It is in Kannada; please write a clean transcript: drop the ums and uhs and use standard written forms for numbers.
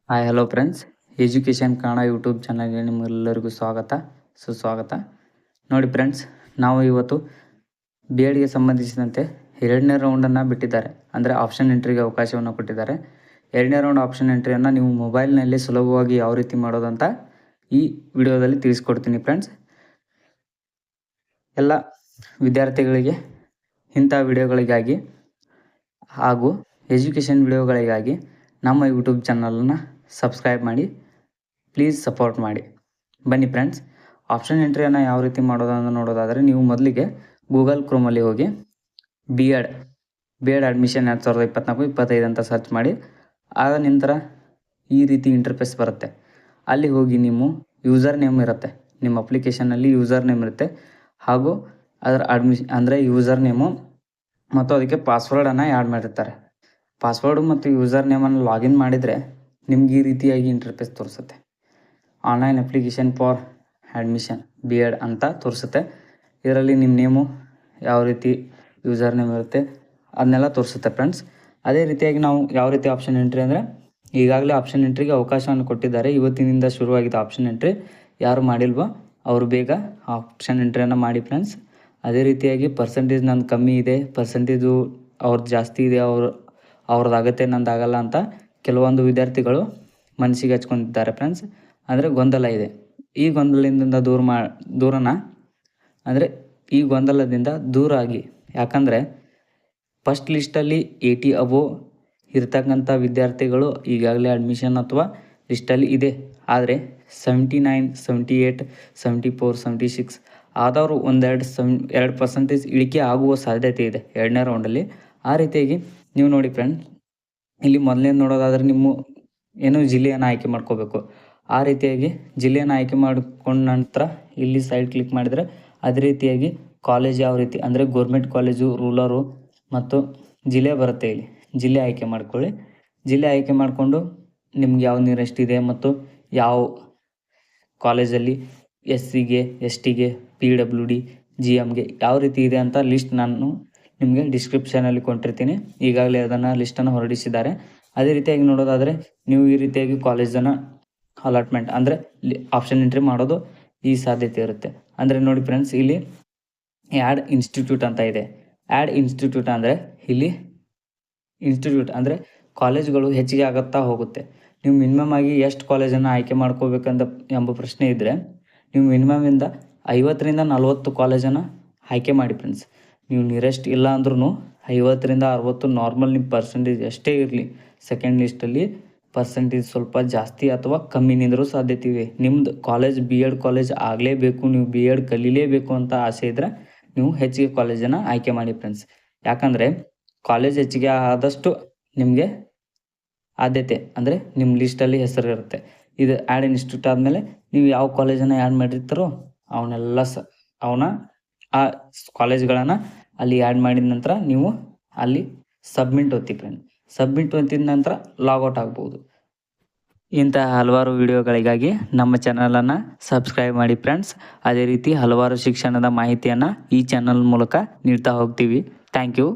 Hi hello friends, education Kannada YouTube ಚಾನಲ್ಗೆ ನಿಮ್ಮೆಲ್ಲರಿಗೂ ಸುಸ್ವಾಗತ. ನೋಡಿ ಫ್ರೆಂಡ್ಸ್, ನಾವು ಇವತ್ತು ಬಿ ಎಡ್ಗೆ ಸಂಬಂಧಿಸಿದಂತೆ 2ನೇ ರೌಂಡನ್ನು ಬಿಟ್ಟಿದ್ದಾರೆ. ಅಂದರೆ ಆಪ್ಷನ್ ಎಂಟ್ರಿಗೆ ಅವಕಾಶವನ್ನು ಕೊಟ್ಟಿದ್ದಾರೆ. 2ನೇ ರೌಂಡ್ ಆಪ್ಷನ್ ಎಂಟ್ರಿಯನ್ನು ನೀವು ಮೊಬೈಲ್ನಲ್ಲಿ ಸುಲಭವಾಗಿ ಯಾವ ರೀತಿ ಮಾಡೋದಂತ ಈ ವಿಡಿಯೋದಲ್ಲಿ ತಿಳಿಸ್ಕೊಡ್ತೀನಿ ಫ್ರೆಂಡ್ಸ್. ಎಲ್ಲ ವಿದ್ಯಾರ್ಥಿಗಳಿಗೆ ಇಂಥ ವಿಡಿಯೋಗಳಿಗಾಗಿ ಹಾಗೂ ಎಜುಕೇಷನ್ ವಿಡಿಯೋಗಳಿಗಾಗಿ ನಮ್ಮ ಯೂಟ್ಯೂಬ್ ಚಾನಲನ್ನು ಸಬ್ಸ್ಕ್ರೈಬ್ ಮಾಡಿ, ಪ್ಲೀಸ್ ಸಪೋರ್ಟ್ ಮಾಡಿ. ಬನ್ನಿ ಫ್ರೆಂಡ್ಸ್, ಆಪ್ಷನ್ ಎಂಟ್ರಿಯನ್ನು ಯಾವ ರೀತಿ ಮಾಡೋದನ್ನು ನೋಡೋದಾದರೆ ನೀವು ಮೊದಲಿಗೆ ಗೂಗಲ್ ಕ್ರೋಮಲ್ಲಿ ಹೋಗಿ ಬಿ ಎಡ್ ಅಡ್ಮಿಷನ್ 2024-25 ಅಂತ ಸರ್ಚ್ ಮಾಡಿ. ಆದ ನಂತರ ಈ ರೀತಿ ಇಂಟರ್ಫೇಸ್ ಬರುತ್ತೆ. ಅಲ್ಲಿ ಹೋಗಿ ನಿಮ್ಮ ಯೂಸರ್ ನೇಮ್ ಇರುತ್ತೆ, ನಿಮ್ಮ ಅಪ್ಲಿಕೇಶನಲ್ಲಿ ಯೂಸರ್ ನೇಮ್ ಇರುತ್ತೆ ಹಾಗೂ ಅದರ ಅಂದರೆ ಯೂಸರ್ ನೇಮು ಮತ್ತು ಅದಕ್ಕೆ ಪಾಸ್ವರ್ಡನ್ನು ಆ್ಯಡ್ ಮಾಡಿರ್ತಾರೆ. ಪಾಸ್ವರ್ಡು ಮತ್ತು ಯೂಸರ್ ನೇಮನ್ನು ಲಾಗಿನ್ ಮಾಡಿದರೆ ನಿಮ್ಗೆ ಈ ರೀತಿಯಾಗಿ ಇಂಟರ್ಫೇಸ್ ತೋರಿಸುತ್ತೆ. Online application for admission B Ed ಅಂತ ತೋರಿಸುತ್ತೆ. ಇದರಲ್ಲಿ ನಿಮ್ಮ ನೇಮು ಯಾವ ರೀತಿ ಯೂಸರ್ ನೇಮ್ ಇರುತ್ತೆ ಅದನ್ನೆಲ್ಲ ತೋರಿಸುತ್ತೆ ಫ್ರೆಂಡ್ಸ್. ಅದೇ ರೀತಿಯಾಗಿ ನಾವು ಯಾವ ರೀತಿ ಆಪ್ಷನ್ ಎಂಟ್ರಿ ಅಂದರೆ ಈಗಾಗಲೇ ಆಪ್ಷನ್ ಎಂಟ್ರಿಗೆ ಅವಕಾಶವನ್ನು ಕೊಟ್ಟಿದ್ದಾರೆ. ಇವತ್ತಿನಿಂದ ಶುರುವಾಗಿದೆ ಆಪ್ಷನ್ ಎಂಟ್ರಿ. ಯಾರು ಮಾಡಿಲ್ವೋ ಅವರು ಬೇಗ ಆಪ್ಷನ್ ಎಂಟ್ರಿಯನ್ನು ಮಾಡಿ ಫ್ರೆಂಡ್ಸ್. ಅದೇ ರೀತಿಯಾಗಿ ಪರ್ಸೆಂಟೇಜ್ ನಂದು ಕಮ್ಮಿ ಇದೆ, ಪರ್ಸೆಂಟೇಜು ಅವ್ರದ್ದು ಜಾಸ್ತಿ ಇದೆ, ಅವ್ರದ್ದಾಗತ್ತೆ ನಂದಾಗಲ್ಲ ಅಂತ ಕೆಲವೊಂದು ವಿದ್ಯಾರ್ಥಿಗಳು ಮನಸ್ಸಿಗೆ ಹಚ್ಕೊಂಡಿದ್ದಾರೆ ಫ್ರೆಂಡ್ಸ್. ಅಂದರೆ ಗೊಂದಲ ಇದೆ. ಈ ಗೊಂದಲದಿಂದ ಈ ಗೊಂದಲದಿಂದ ದೂರ ಆಗಿ. ಯಾಕಂದರೆ ಫಸ್ಟ್ ಲಿಸ್ಟಲ್ಲಿ 80 ಅಬೋವ್ ಇರ್ತಕ್ಕಂಥ ವಿದ್ಯಾರ್ಥಿಗಳು ಈಗಾಗಲೇ ಅಡ್ಮಿಷನ್ ಅಥವಾ ಲಿಸ್ಟಲ್ಲಿ ಇದೆ. ಆದರೆ 79, 78, 74, 76 ಆದವರು 2% ಇಳಿಕೆ ಆಗುವ ಸಾಧ್ಯತೆ ಇದೆ 2ನೇ ರೌಂಡಲ್ಲಿ. ಆ ರೀತಿಯಾಗಿ ನೀವು ನೋಡಿ ಫ್ರೆಂಡ್, ಇಲ್ಲಿ ಮೊದಲನೇದು ನೋಡೋದಾದರೆ ನಿಮ್ಮ ಜಿಲ್ಲೆಯನ್ನು ಆಯ್ಕೆ ಮಾಡ್ಕೋಬೇಕು. ಆ ರೀತಿಯಾಗಿ ಜಿಲ್ಲೆಯನ್ನು ಆಯ್ಕೆ ಮಾಡ್ಕೊಂಡ ನಂತರ ಇಲ್ಲಿ ಸೈಡ್ ಕ್ಲಿಕ್ ಮಾಡಿದರೆ ಅದೇ ರೀತಿಯಾಗಿ ಕಾಲೇಜ್ ಯಾವ ರೀತಿ ಅಂದರೆ ಗೌರ್ಮೆಂಟ್ ಕಾಲೇಜು, ರೂರರು ಮತ್ತು ಜಿಲ್ಲೆ ಬರುತ್ತೆ. ಇಲ್ಲಿ ಜಿಲ್ಲೆ ಆಯ್ಕೆ ಮಾಡ್ಕೊಳ್ಳಿ. ಜಿಲ್ಲೆ ಆಯ್ಕೆ ಮಾಡಿಕೊಂಡು ನಿಮ್ಗೆ ಯಾವ ನಿಯರೆಸ್ಟ್ ಇದೆ ಮತ್ತು ಯಾವ ಕಾಲೇಜಲ್ಲಿ SCಗೆ, STಗೆ, PWD, GMಗೆ ಯಾವ ರೀತಿ ಇದೆ ಅಂತ ಲಿಸ್ಟ್ ನಾನು ನಿಮಗೆ ಡಿಸ್ಕ್ರಿಪ್ಷನಲ್ಲಿ ಕೊಟ್ಟಿರ್ತೀನಿ. ಈಗಾಗಲೇ ಅದನ್ನು ಲಿಸ್ಟನ್ನು ಹೊರಡಿಸಿದ್ದಾರೆ. ಅದೇ ರೀತಿಯಾಗಿ ನೋಡೋದಾದರೆ ನೀವು ಈ ರೀತಿಯಾಗಿ ಕಾಲೇಜನ್ನು ಅಲಾಟ್ಮೆಂಟ್ ಅಂದರೆ ಆಪ್ಷನ್ ಎಂಟ್ರಿ ಮಾಡೋದು ಈ ಸಾಧ್ಯತೆ ಇರುತ್ತೆ. ಅಂದರೆ ನೋಡಿ ಫ್ರೆಂಡ್ಸ್, ಇಲ್ಲಿ ಆ್ಯಡ್ ಇನ್ಸ್ಟಿಟ್ಯೂಟ್ ಅಂತ ಇದೆ. ಆ್ಯಡ್ ಇನ್ಸ್ಟಿಟ್ಯೂಟ್ ಅಂದರೆ ಇಲ್ಲಿ ಇನ್ಸ್ಟಿಟ್ಯೂಟ್ ಅಂದರೆ ಕಾಲೇಜ್ಗಳು ಹೆಚ್ಚಿಗೆ ಆಗುತ್ತಾ ಹೋಗುತ್ತೆ. ನೀವು ಮಿನಿಮಮ್ ಆಗಿ ಎಷ್ಟು ಕಾಲೇಜನ್ನು ಆಯ್ಕೆ ಮಾಡ್ಕೋಬೇಕಂತ ಎಂಬ ಪ್ರಶ್ನೆ ಇದ್ದರೆ ನೀವು ಮಿನಿಮಮಿಂದ 50ರಿಂದ 40 ಕಾಲೇಜನ್ನು ಆಯ್ಕೆ ಮಾಡಿ ಫ್ರೆಂಡ್ಸ್. ನೀವು ನಿಯರೆಸ್ಟ್ ಇಲ್ಲ ಅಂದ್ರೂ 50ರಿಂದ 60 ನಾರ್ಮಲ್. ನಿಮ್ಮ ಪರ್ಸೆಂಟೇಜ್ ಎಷ್ಟೇ ಇರಲಿ, ಸೆಕೆಂಡ್ ಲಿಸ್ಟಲ್ಲಿ ಪರ್ಸೆಂಟೇಜ್ ಸ್ವಲ್ಪ ಜಾಸ್ತಿ ಅಥವಾ ಕಮ್ಮಿ ನಿಂದರೂ ಸಾಧ್ಯತೆ ಇದೆ. ನಿಮ್ಮದು ಕಾಲೇಜ್ ಬಿ ಎಡ್ ಕಾಲೇಜ್ ಆಗಲೇಬೇಕು, ನೀವು ಬಿ ಎಡ್ ಕಲೀಲೇಬೇಕು ಅಂತ ಆಸೆ ಇದ್ದರೆ ನೀವು ಹೆಚ್ಚಿಗೆ ಕಾಲೇಜನ್ನು ಆಯ್ಕೆ ಮಾಡಿ ಫ್ರೆಂಡ್ಸ್. ಯಾಕಂದರೆ ಕಾಲೇಜ್ ಹೆಚ್ಚಿಗೆ ಆದಷ್ಟು ನಿಮಗೆ ಆದ್ಯತೆ ಅಂದರೆ ನಿಮ್ಮ ಲಿಸ್ಟಲ್ಲಿ ಹೆಸರು ಇರುತ್ತೆ. ಇದು ಆ್ಯಡ್ ಇನ್ಸ್ಟಿಟ್ಯೂಟ್ ಆದಮೇಲೆ ನೀವು ಯಾವ ಕಾಲೇಜನ್ನು ಆ್ಯಡ್ ಮಾಡಿರ್ತಾರೋ ಆ ಕಾಲೇಜ್ಗಳನ್ನು ಅಲ್ಲಿ ಆ್ಯಡ್ ಮಾಡಿದ ನಂತರ ನೀವು ಅಲ್ಲಿ ಸಬ್ಮಿಟ್ ಒತ್ತಿ ಫ್ರೆಂಡ್. ಸಬ್ಮಿಟ್ ಒತ್ತಿದ ನಂತರ ಲಾಗೌಟ್ ಆಗ್ಬೋದು. ಇಂತಹ ಹಲವಾರು ವಿಡಿಯೋಗಳಿಗಾಗಿ ನಮ್ಮ ಚಾನಲನ್ನು ಸಬ್ಸ್ಕ್ರೈಬ್ ಮಾಡಿ ಫ್ರೆಂಡ್ಸ್. ಅದೇ ರೀತಿ ಹಲವಾರು ಶಿಕ್ಷಣದ ಮಾಹಿತಿಯನ್ನು ಈ ಚಾನಲ್ ಮೂಲಕ ನೀಡ್ತಾ ಹೋಗ್ತೀವಿ. Thank you.